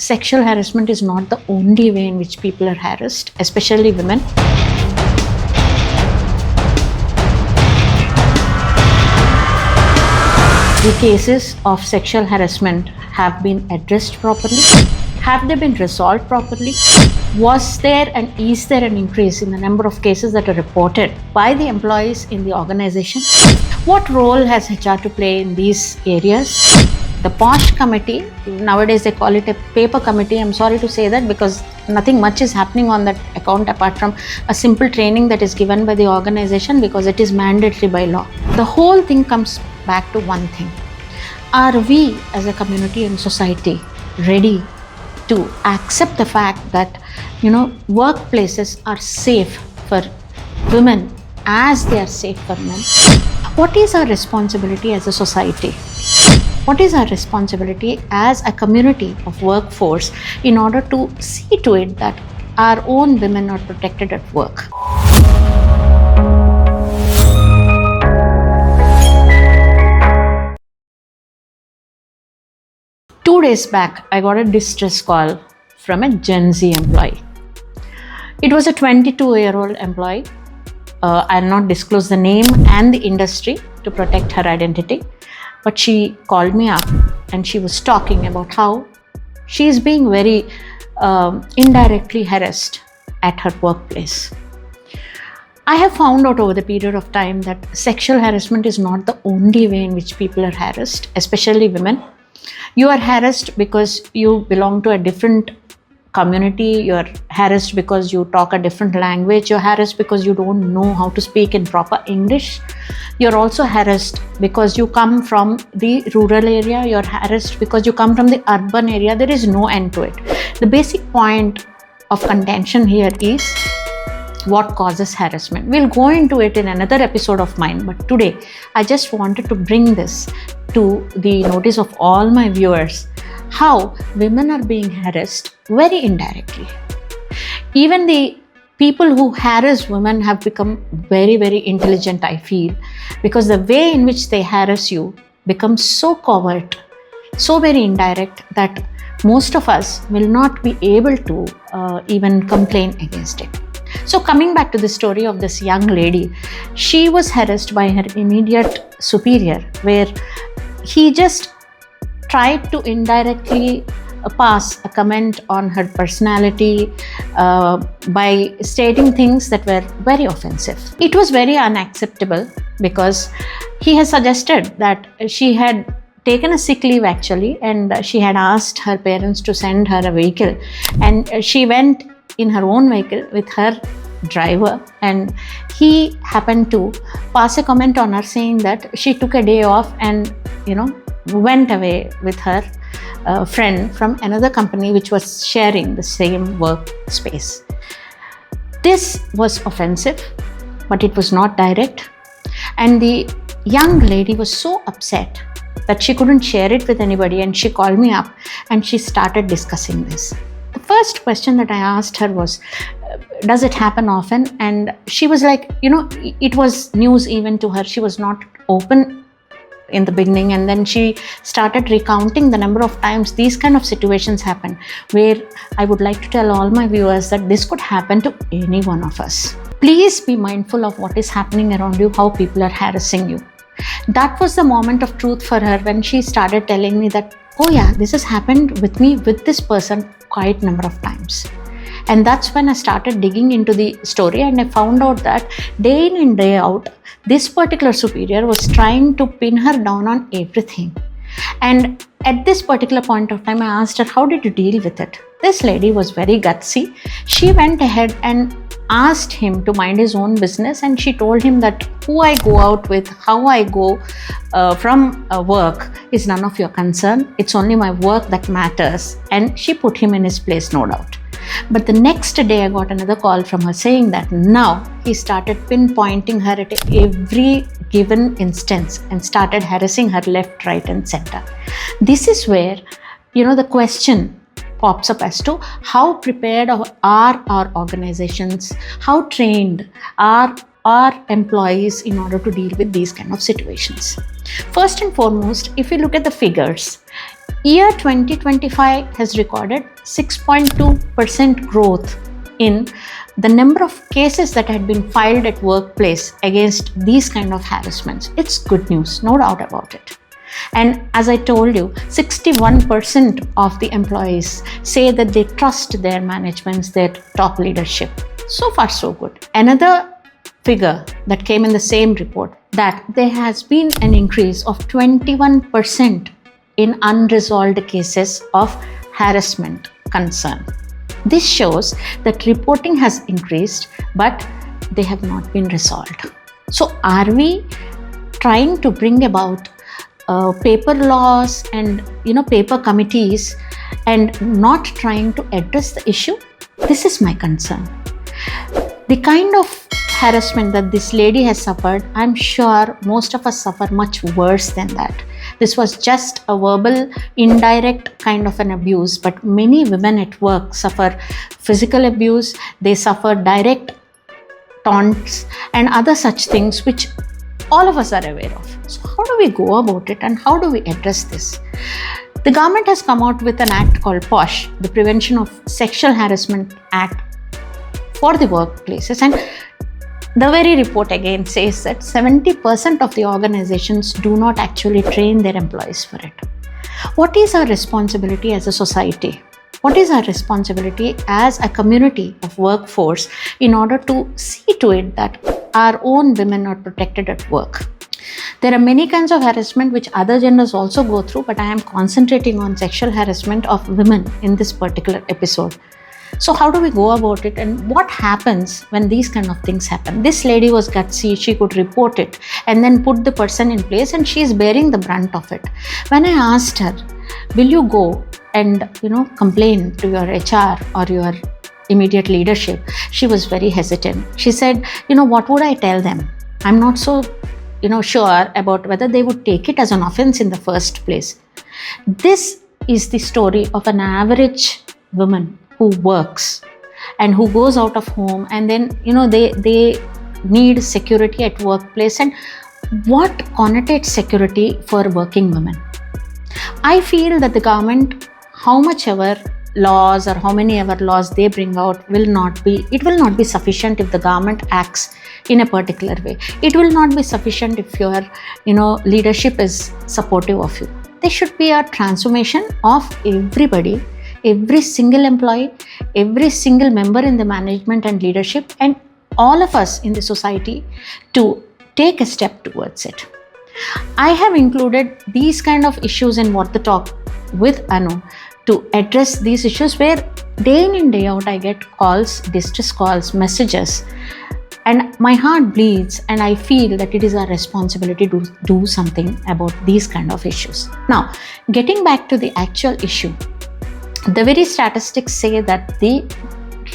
sexual harassment is not the only way in which people are harassed, especially women. The cases of sexual harassment have been addressed properly? Have they been resolved properly? Was there and is there an increase in the number of cases that are reported by the employees in the organization? What role has HR to play in these areas? The POSH committee, nowadays they call it a paper committee. I'm sorry to say that because nothing much is happening on that account apart from a simple training that is given by the organization because it is mandatory by law. The whole thing comes back to one thing. Are we as a community and society ready to accept the fact that workplaces are safe for women as they are safe for men? What is our responsibility as a society? What is our responsibility as a community of workforce in order to see to it that our own women are protected at work? Two days back, I got a distress call from a Gen Z employee. It was a 22-year-old employee. I'll not disclose the name and the industry to protect her identity. But she called me up and she was talking about how she is being very indirectly harassed at her workplace. I have found out over the period of time that sexual harassment is not the only way in which people are harassed, especially women. You are harassed because you belong to a different community, you're harassed because you talk a different language, you're harassed because you don't know how to speak in proper English. You're also harassed because you come from the rural area, you're harassed because you come from the urban area. There is no end to it. The basic point of contention here is what causes harassment. We'll go into it in another episode of mine, but today I just wanted to bring this to the notice of all my viewers, how women are being harassed very indirectly. Even the people who harass women have become very, very intelligent, I feel, because the way in which they harass you becomes so covert, so very indirect that most of us will not be able to even complain against it. So coming back to the story of this young lady, she was harassed by her immediate superior, where he just tried to indirectly pass a comment on her personality by stating things that were very offensive. It was very unacceptable because he has suggested that she had taken a sick leave actually, and she had asked her parents to send her a vehicle, and she went in her own vehicle with her driver, and he happened to pass a comment on her saying that she took a day off and went away with her friend from another company which was sharing the same workspace. This was offensive, but it was not direct, and the young lady was so upset that she couldn't share it with anybody, and she called me up and she started discussing this. The first question that I asked her was, does it happen often? And she was like, it was news even to her. She was not open in the beginning, and then she started recounting the number of times these kind of situations happen, where I would like to tell all my viewers that this could happen to any one of us. Please be mindful of what is happening around you, how people are harassing you. That was the moment of truth for her when she started telling me that, oh yeah, this has happened with me, with this person quite a number of times. And that's when I started digging into the story, and I found out that day in and day out, this particular superior was trying to pin her down on everything. And at this particular point of time, I asked her, how did you deal with it? This lady was very gutsy. She went ahead and asked him to mind his own business, and she told him that who I go out with, how I go from work is none of your concern. It's only my work that matters. And she put him in his place, no doubt. But the next day I got another call from her saying that now he started pinpointing her at every given instance and started harassing her left, right and center. This is where, the question pops up as to how prepared are our organizations, how trained are our employees in order to deal with these kind of situations. First and foremost, if you look at the figures, year 2025 has recorded 6.2% growth in the number of cases that had been filed at workplace against these kind of harassments. It's good news, no doubt about it. And as I told you, 61% of the employees say that they trust their managements, their top leadership. So far, so good. Another figure that came in the same report, that there has been an increase of 21% in unresolved cases of harassment concern. This shows that reporting has increased, but they have not been resolved. So are we trying to bring about paper laws and paper committees and not trying to address the issue? This is my concern. The kind of harassment that this lady has suffered, I'm sure most of us suffer much worse than that. This was just a verbal, indirect kind of an abuse, but many women at work suffer physical abuse, they suffer direct taunts and other such things which all of us are aware of. So how do we go about it and how do we address this? The government has come out with an act called POSH, the Prevention of Sexual Harassment Act for the workplaces, and the very report again says that 70% of the organizations do not actually train their employees for it. What is our responsibility as a society? What is our responsibility as a community of workforce in order to see to it that our own women are protected at work? There are many kinds of harassment which other genders also go through, but I am concentrating on sexual harassment of women in this particular episode. So how do we go about it and what happens when these kind of things happen? This lady was gutsy, she could report it and then put the person in place, and she is bearing the brunt of it. When I asked her, will you go and complain to your HR or your immediate leadership, she was very hesitant. She said, what would I tell them? I'm not so sure about whether they would take it as an offense in the first place. This is the story of an average woman who works and who goes out of home, and then they need security at workplace, and what connotates security for working women. I feel that the government, how much ever laws or how many ever laws they bring out, will not be sufficient if the government acts in a particular way. It will not be sufficient if your leadership is supportive of you. There should be a transformation of everybody, every single employee, every single member in the management and leadership, and all of us in the society to take a step towards it. I have included these kind of issues in What the Talk with Anu to address these issues, where day in and day out I get calls, distress calls, messages, and my heart bleeds, and I feel that it is our responsibility to do something about these kind of issues. Now, getting back to the actual issue, the very statistics say that the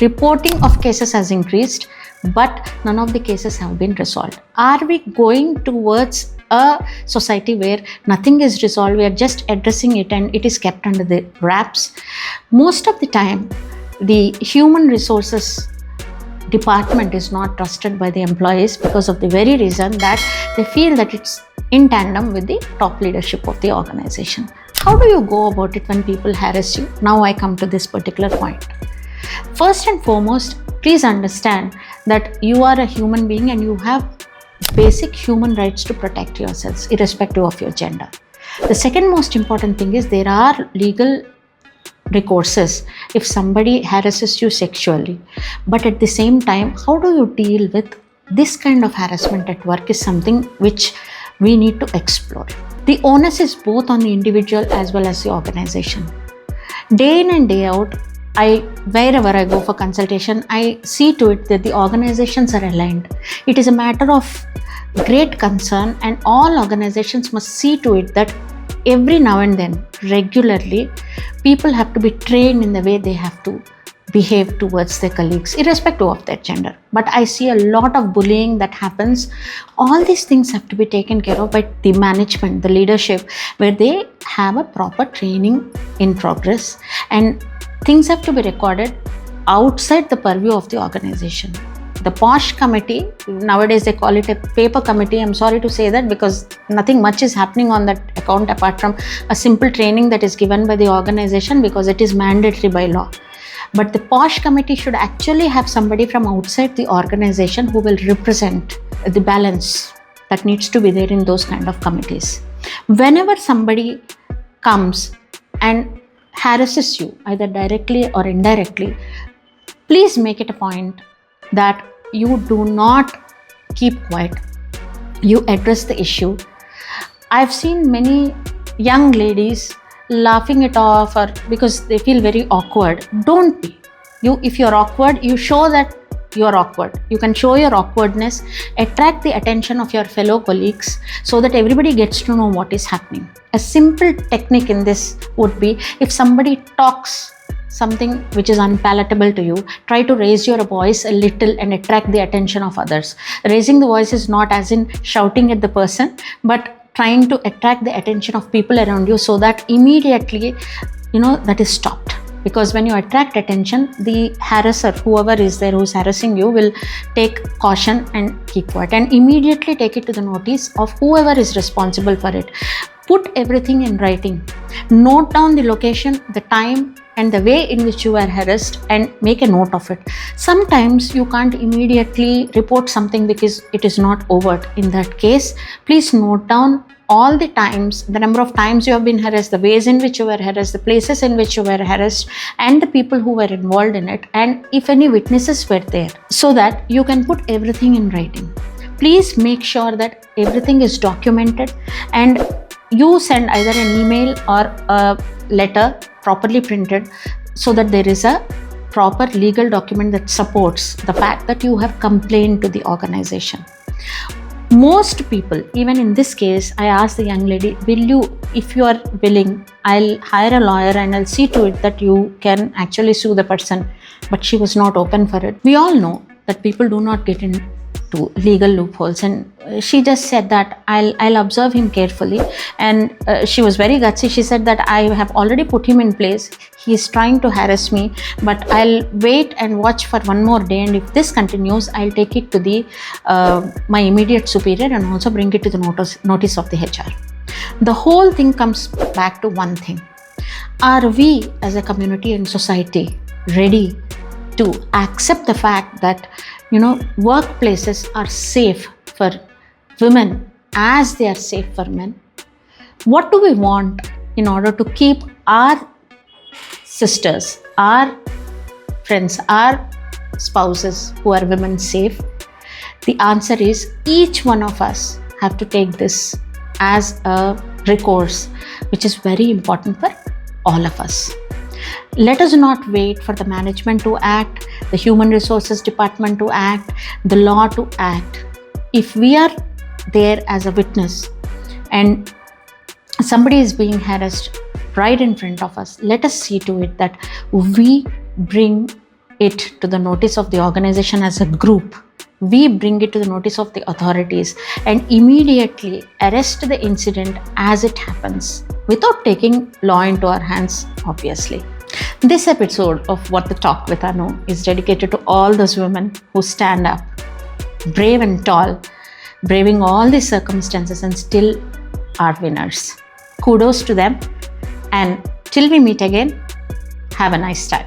reporting of cases has increased, but none of the cases have been resolved. Are we going towards a society where nothing is resolved, we are just addressing it and it is kept under the wraps? Most of the time, the human resources department is not trusted by the employees because of the very reason that they feel that it's in tandem with the top leadership of the organization. How do you go about it when people harass you? Now I come to this particular point. First and foremost, please understand that you are a human being and you have basic human rights to protect yourselves, irrespective of your gender. The second most important thing is there are legal recourses if somebody harasses you sexually. But at the same time, how do you deal with this kind of harassment at work is something which we need to explore. The onus is both on the individual as well as the organization. Day in and day out, wherever I go for consultation, I see to it that the organizations are aligned. It is a matter of great concern, and all organizations must see to it that every now and then, regularly, people have to be trained in the way they have to behave towards their colleagues, irrespective of their gender. But I see a lot of bullying that happens. All these things have to be taken care of by the management, the leadership, where they have a proper training in progress, and things have to be recorded outside the purview of the organization. The POSH committee, nowadays they call it a paper committee. I'm sorry to say that, because nothing much is happening on that account apart from a simple training that is given by the organization, because it is mandatory by law. But the POSH committee should actually have somebody from outside the organization who will represent the balance that needs to be there in those kind of committees. Whenever somebody comes and harasses you, either directly or indirectly, please make it a point that you do not keep quiet. You address the issue. I've seen many young ladies laughing it off, or because they feel very awkward. Don't be. If you're awkward, you show that you're awkward. You can show your awkwardness, attract the attention of your fellow colleagues so that everybody gets to know what is happening. A simple technique in this would be, if somebody talks something which is unpalatable to you, try to raise your voice a little and attract the attention of others. Raising the voice is not as in shouting at the person, but trying to attract the attention of people around you, so that immediately, that is stopped. Because when you attract attention, the harasser, whoever is there who's harassing you, will take caution and keep quiet, and immediately take it to the notice of whoever is responsible for it. Put everything in writing. Note down the location, the time, and the way in which you were harassed, and make a note of it. Sometimes you can't immediately report something because it is not overt. In that case, please note down all the times, the number of times you have been harassed, the ways in which you were harassed, the places in which you were harassed, and the people who were involved in it, and if any witnesses were there, so that you can put everything in writing. Please make sure that everything is documented, and you send either an email or a letter properly printed, so that there is a proper legal document that supports the fact that you have complained to the organization. Most people, even in this case, I asked the young lady, if you are willing, I'll hire a lawyer and I'll see to it that you can actually sue the person. But she was not open for it. We all know that people do not get into legal loopholes, and she just said that I'll observe him carefully. And she was very gutsy. She said that I have already put him in place. He is trying to harass me, but I'll wait and watch for one more day, and if this continues, I'll take it to the my immediate superior and also bring it to the notice of the HR. The whole thing comes back to one thing. Are we as a community and society ready to accept the fact that workplaces are safe for women as they are safe for men? What do we want in order to keep our sisters, our friends, our spouses who are women safe? The answer is, each one of us have to take this as a recourse, which is very important for all of us. Let us not wait for the management to act, the human resources department to act, the law to act. If we are there as a witness and somebody is being harassed right in front of us, let us see to it that we bring it to the notice of the organization as a group. We bring it to the notice of the authorities and immediately arrest the incident as it happens, without taking law into our hands, obviously. This episode of What the Talk with Anu is dedicated to all those women who stand up, brave and tall, braving all these circumstances and still are winners. Kudos to them, and till we meet again, have a nice time.